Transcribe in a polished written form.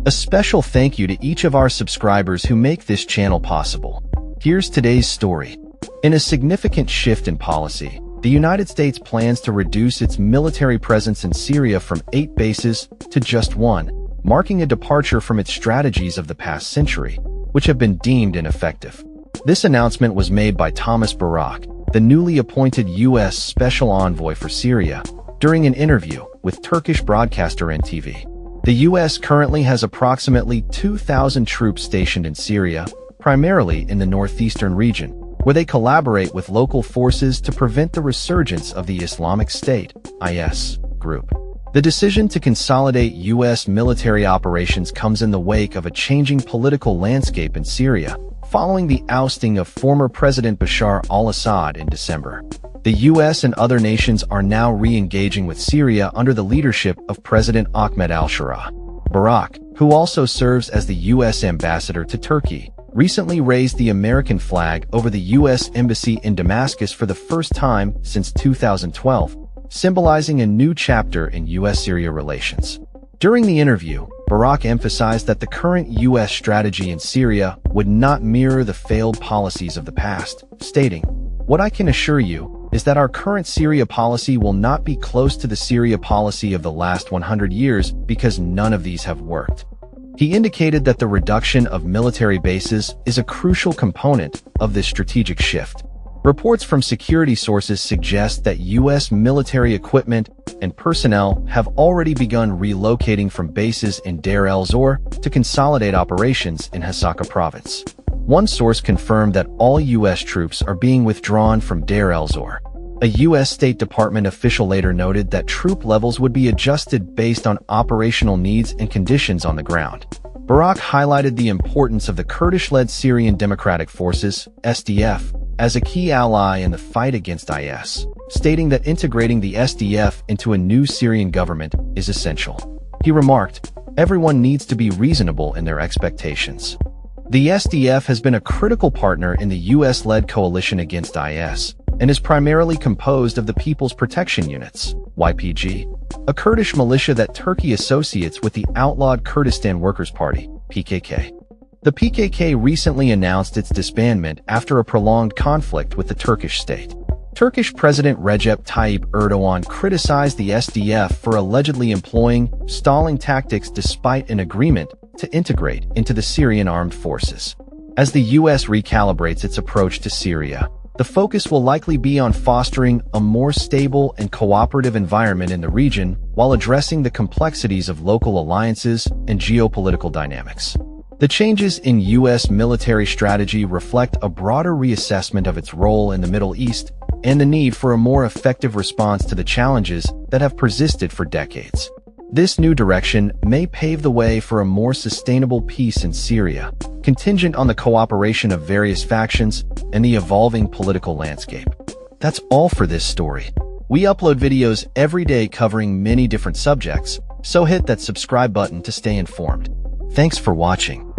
A special thank you to each of our subscribers who make this channel possible. Here's today's story. In a significant shift in policy, the United States plans to reduce its military presence in Syria from 8 bases to just 1, marking a departure from its strategies of the past century, which have been deemed ineffective. This announcement was made by Thomas Barak, the newly appointed U.S. Special Envoy for Syria, during an interview with Turkish broadcaster NTV. The U.S. currently has approximately 2,000 troops stationed in Syria, primarily in the northeastern region, where they collaborate with local forces to prevent the resurgence of the Islamic State (IS) group. The decision to consolidate U.S. military operations comes in the wake of a changing political landscape in Syria, following the ousting of former President Bashar al-Assad in December. The U.S. and other nations are now re-engaging with Syria under the leadership of President Ahmed al-Shara. Barak, who also serves as the U.S. ambassador to Turkey, recently raised the American flag over the U.S. Embassy in Damascus for the first time since 2012, symbolizing a new chapter in U.S.-Syria relations. During the interview, Barak emphasized that the current U.S. strategy in Syria would not mirror the failed policies of the past, stating, "What I can assure you is that our current Syria policy will not be close to the Syria policy of the last 100 years because none of these have worked." He indicated that the reduction of military bases is a crucial component of this strategic shift. Reports from security sources suggest that U.S. military equipment and personnel have already begun relocating from bases in Deir el-Zor to consolidate operations in Hasaka province. One source confirmed that all U.S. troops are being withdrawn from Deir el-Zor. A U.S. State Department official later noted that troop levels would be adjusted based on operational needs and conditions on the ground. Barak highlighted the importance of the Kurdish-led Syrian Democratic Forces, SDF, as a key ally in the fight against IS, stating that integrating the SDF into a new Syrian government is essential. He remarked, "Everyone needs to be reasonable in their expectations." The SDF has been a critical partner in the U.S.-led coalition against IS and is primarily composed of the People's Protection Units, YPG, a Kurdish militia that Turkey associates with the outlawed Kurdistan Workers' Party, PKK. The PKK recently announced its disbandment after a prolonged conflict with the Turkish state. Turkish President Recep Tayyip Erdogan criticized the SDF for allegedly employing stalling tactics despite an agreement to integrate into the Syrian armed forces. As the U.S. recalibrates its approach to Syria, the focus will likely be on fostering a more stable and cooperative environment in the region while addressing the complexities of local alliances and geopolitical dynamics. The changes in U.S. military strategy reflect a broader reassessment of its role in the Middle East and the need for a more effective response to the challenges that have persisted for decades. This new direction may pave the way for a more sustainable peace in Syria, contingent on the cooperation of various factions and the evolving political landscape. That's all for this story. We upload videos every day covering many different subjects, so hit that subscribe button to stay informed. Thanks for watching.